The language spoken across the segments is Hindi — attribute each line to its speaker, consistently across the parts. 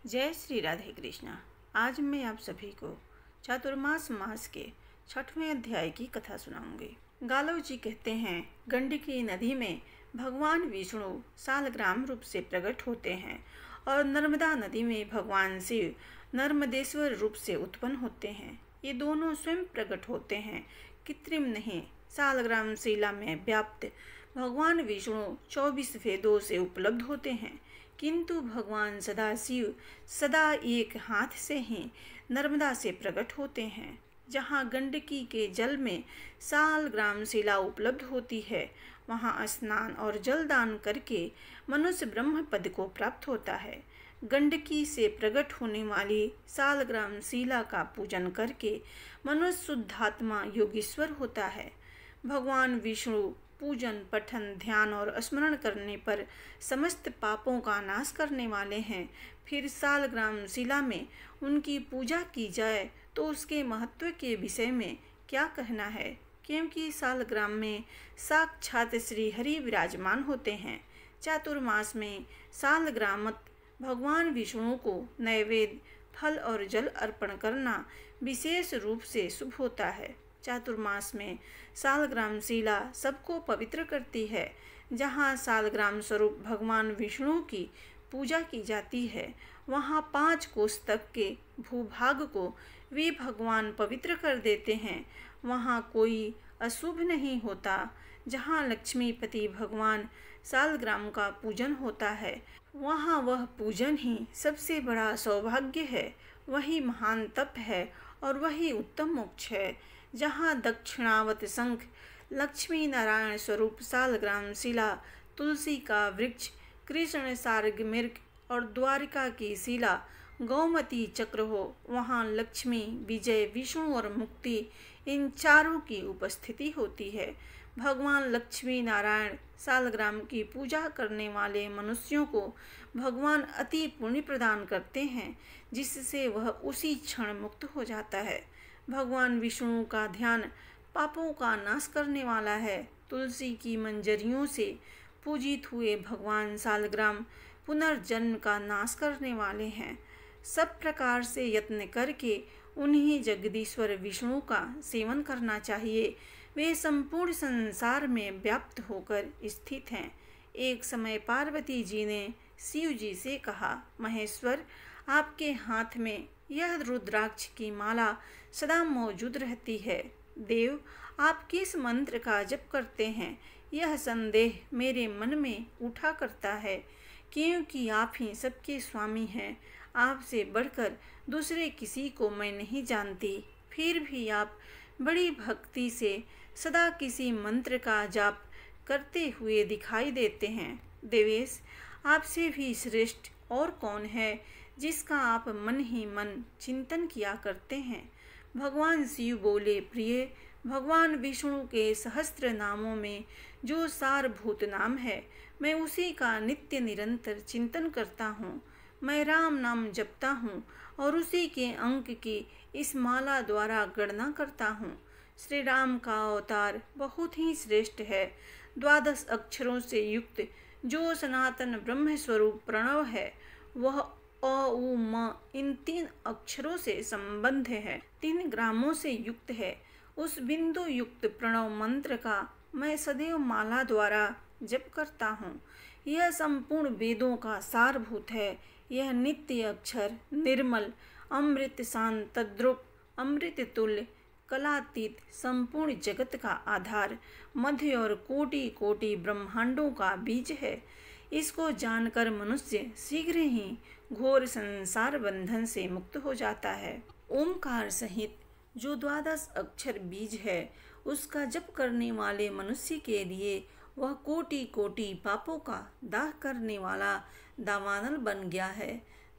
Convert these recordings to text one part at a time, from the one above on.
Speaker 1: जय श्री राधे कृष्णा। आज मैं आप सभी को चातुर्मास मास के 6वें अध्याय की कथा सुनाऊंगी। गालव जी कहते हैं, गंडकी नदी में भगवान विष्णु सालग्राम रूप से प्रकट होते हैं और नर्मदा नदी में भगवान शिव नर्मदेश्वर रूप से उत्पन्न होते हैं। ये दोनों स्वयं प्रकट होते हैं, कृत्रिम नहीं। सालग्राम शिला में व्याप्त भगवान विष्णु 24 वेदों से उपलब्ध होते हैं, किंतु भगवान सदाशिव सदा एक हाथ से ही नर्मदा से प्रकट होते हैं। जहाँ गंडकी के जल में सालग्राम शिला उपलब्ध होती है, वहाँ स्नान और जलदान करके मनुष्य ब्रह्म पद को प्राप्त होता है। गंडकी से प्रकट होने वाली सालग्राम शिला का पूजन करके मनुष्य शुद्धात्मा योगीश्वर होता है। भगवान विष्णु पूजन, पठन, ध्यान और स्मरण करने पर समस्त पापों का नाश करने वाले हैं। फिर सालग्राम शिला में उनकी पूजा की जाए तो उसके महत्व के विषय में क्या कहना है, क्योंकि सालग्राम में साक्षात श्री हरि विराजमान होते हैं। चातुर्मास में सालग्रामत भगवान विष्णु को नैवेद्य, फल और जल अर्पण करना विशेष रूप से शुभ होता है। चातुर्मास में सालग्राम शिला सबको पवित्र करती है। जहाँ सालग्राम स्वरूप भगवान विष्णु की पूजा की जाती है, वहाँ 5 कोस तक के भूभाग को वे भगवान पवित्र कर देते हैं। वहाँ कोई अशुभ नहीं होता। जहाँ लक्ष्मीपति भगवान सालग्राम का पूजन होता है, वहाँ वह पूजन ही सबसे बड़ा सौभाग्य है, वही महान तप है और वही उत्तम मोक्ष है। जहाँ दक्षिणावत शंख, लक्ष्मी नारायण स्वरूप सालग्राम शिला, तुलसी का वृक्ष, कृष्ण सार्ग मृग और द्वारिका की शिला गौमती चक्र हो, वहाँ लक्ष्मी, विजय, विष्णु और मुक्ति इन चारों की उपस्थिति होती है। भगवान लक्ष्मी नारायण सालग्राम की पूजा करने वाले मनुष्यों को भगवान अति पुण्य प्रदान करते हैं, जिससे वह उसी क्षण मुक्त हो जाता है। भगवान विष्णु का ध्यान पापों का नाश करने वाला है। तुलसी की मंजरियों से पूजित हुए भगवान सालग्राम पुनर्जन्म का नाश करने वाले हैं। सब प्रकार से यत्न करके उन्हीं जगदीश्वर विष्णु का सेवन करना चाहिए। वे संपूर्ण संसार में व्याप्त होकर स्थित हैं। एक समय पार्वती जी ने शिव जी से कहा, महेश्वर, आपके हाथ में यह रुद्राक्ष की माला सदा मौजूद रहती है। देव, आप किस मंत्र का जप करते हैं, यह संदेह मेरे मन में उठा करता है, क्योंकि आप ही सबके स्वामी हैं। आपसे बढ़कर दूसरे किसी को मैं नहीं जानती। फिर भी आप बड़ी भक्ति से सदा किसी मंत्र का जाप करते हुए दिखाई देते हैं। देवेश, आपसे भी श्रेष्ठ और कौन है जिसका आप मन ही मन चिंतन किया करते हैं। भगवान शिव बोले, प्रिय, भगवान विष्णु के सहस्त्र नामों में जो सारभूत नाम है, मैं उसी का नित्य निरंतर चिंतन करता हूँ। मैं राम नाम जपता हूँ और उसी के अंक की इस माला द्वारा गणना करता हूँ। श्री राम का अवतार बहुत ही श्रेष्ठ है। 12 अक्षरों से युक्त जो सनातन ब्रह्म स्वरूप प्रणव है, वह अ उ म इन 3 अक्षरों से संबद्ध है, 3 ग्रामों से युक्त है। उस बिंदु युक्त प्रणव मंत्र का मैं सदैव माला द्वारा जप करता हूँ। यह संपूर्ण वेदों का सारभूत है। यह नित्य अक्षर, निर्मल, अमृत सान तद्रुप, अमृत तुल्य, कलातीत, संपूर्ण जगत का आधार, मध्य और कोटि कोटि ब्रह्मांडों का बीज है। इसको जानकर मनुष्य शीघ्र ही घोर संसार बंधन से मुक्त हो जाता है। ओमकार सहित जो 12 अक्षर बीज है, उसका जप करने वाले मनुष्य के लिए वह कोटि कोटि पापों का दाह करने वाला दावानल बन गया है।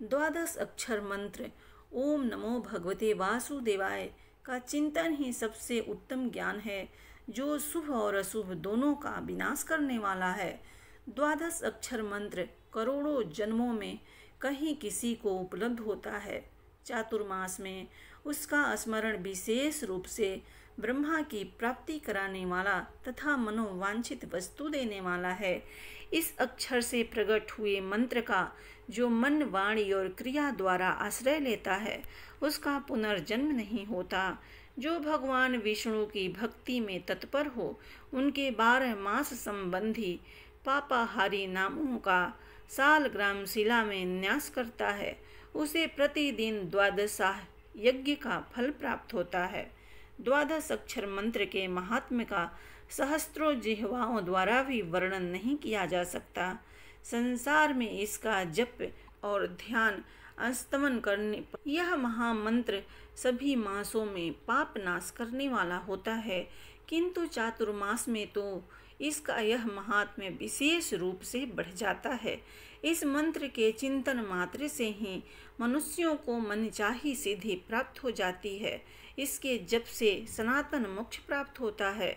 Speaker 1: 12 अक्षर मंत्र ओम नमो भगवते वासुदेवाय का चिंतन ही सबसे उत्तम ज्ञान है, जो शुभ और अशुभ दोनों का विनाश करने वाला है। 12 अक्षर मंत्र करोड़ों जन्मों में कहीं किसी को उपलब्ध होता है। चातुर्मास में उसका स्मरण विशेष रूप से ब्रह्मा की प्राप्ति कराने वाला तथा मनोवांछित वस्तु देने वाला है। इस अक्षर से प्रकट हुए मंत्र का जो मन, वाणी और क्रिया द्वारा आश्रय लेता है, उसका पुनर्जन्म नहीं होता। जो भगवान विष्णु की भक्ति में तत्पर हो, उनके 12 मास संबंधी पापाहारी नामों का सालग्राम शिला में न्यास करता है, उसे प्रतिदिन 12 यज्ञ का फल प्राप्त होता है। 12 अक्षर मंत्र के महात्म्य का सहस्त्रों जिह्वाओं द्वारा भी वर्णन नहीं किया जा सकता। संसार में इसका जप और ध्यान अस्तमन करने पर यह महामंत्र सभी मासों में पाप नाश करने वाला होता है, किंतु चातुर्मास में तो इसका यह महात्म्य विशेष रूप से बढ़ जाता है। इस मंत्र के चिंतन मात्र से ही मनुष्यों को मनचाही सिद्धि प्राप्त हो जाती है। इसके जप से सनातन मोक्ष प्राप्त होता है।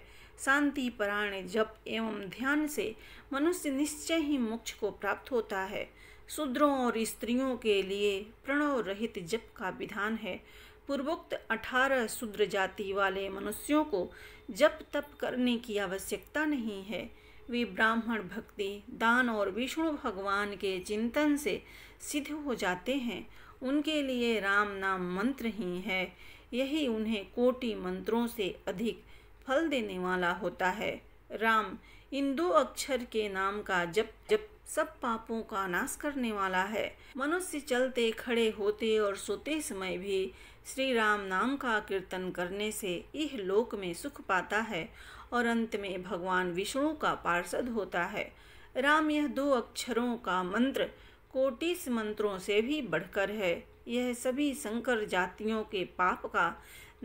Speaker 1: शांति परायण जप एवं ध्यान से मनुष्य निश्चय ही मोक्ष को प्राप्त होता है। शूद्रों और स्त्रियों के लिए प्रणव रहित जप का विधान है। पूर्वोक्त 18 शूद्र जाति वाले मनुष्यों को जप तप करने की आवश्यकता नहीं है। वे ब्राह्मण भक्ति, दान और विष्णु भगवान के चिंतन से सिद्ध हो जाते हैं। उनके लिए राम नाम मंत्र ही है। यही उन्हें कोटि मंत्रों से अधिक फल देने वाला होता है। राम इन 2 अक्षर के नाम का जप सब पापों का नाश करने वाला है। मनुष्य चलते, खड़े होते और सोते समय भी श्री राम नाम का कीर्तन करने से इह लोक में सुख पाता है और अंत में भगवान विष्णु का पार्षद होता है। राम यह 2 अक्षरों का मंत्र कोटिस मंत्रों से भी बढ़कर है। यह सभी संकर जातियों के पाप का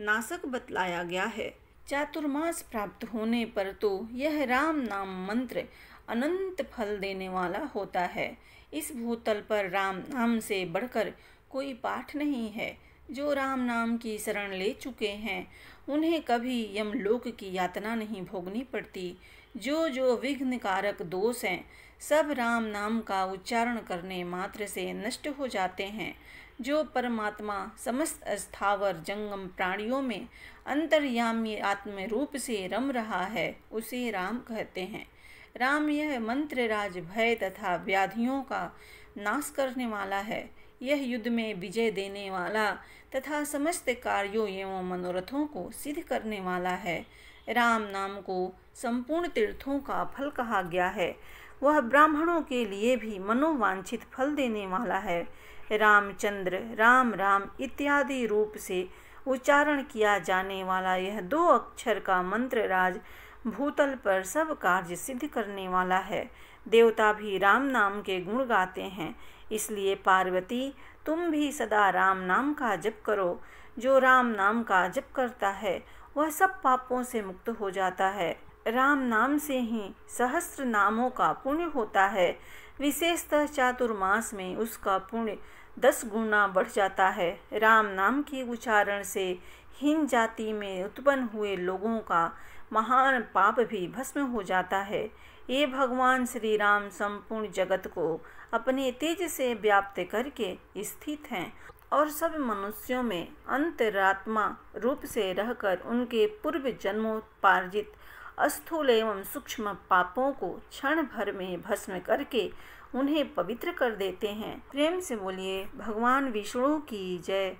Speaker 1: नाशक बतलाया गया है। चातुर्मास प्राप्त होने पर तो यह राम नाम मंत्र अनंत फल देने वाला होता है। इस भूतल पर राम नाम से बढ़कर कोई पाठ नहीं है। जो राम नाम की शरण ले चुके हैं, उन्हें कभी यमलोक की यातना नहीं भोगनी पड़ती। जो विघ्नकारक दोष हैं, सब राम नाम का उच्चारण करने मात्र से नष्ट हो जाते हैं। जो परमात्मा समस्त स्थावर जंगम प्राणियों में अंतर्यामी आत्म रूप से रम रहा है, उसे राम कहते हैं। राम यह मंत्र राज भय तथा व्याधियों का नाश करने वाला है। यह युद्ध में विजय देने वाला तथा समस्त कार्यों एवं मनोरथों को सिद्ध करने वाला है। राम नाम को संपूर्ण तीर्थों का फल कहा गया है। वह ब्राह्मणों के लिए भी मनोवांछित फल देने वाला है। रामचंद्र, राम राम इत्यादि रूप से उच्चारण किया जाने वाला यह 2 अक्षर का मंत्र राज भूतल पर सब कार्य सिद्ध करने वाला है। देवता भी राम नाम के गुण गाते हैं। इसलिए पार्वती, तुम भी सदा राम नाम का जप करो। जो राम नाम का जप करता है, वह सब पापों से मुक्त हो जाता है। राम नाम से ही सहस्त्र नामों का पुण्य होता है। विशेषतः चातुर्मास में उसका पुण्य 10 गुना बढ़ जाता है। राम नाम के उच्चारण से हीन जाति में उत्पन्न हुए लोगों का महान पाप भी भस्म हो जाता है। ये भगवान श्री राम संपूर्ण जगत को अपने तेज से व्याप्त करके स्थित हैं और सब मनुष्यों में अंतरात्मा रूप से रहकर उनके पूर्व जन्मोपार्जित स्थूल एवं सूक्ष्म पापों को क्षण भर में भस्म करके उन्हें पवित्र कर देते हैं। प्रेम से बोलिए भगवान विष्णु की जय।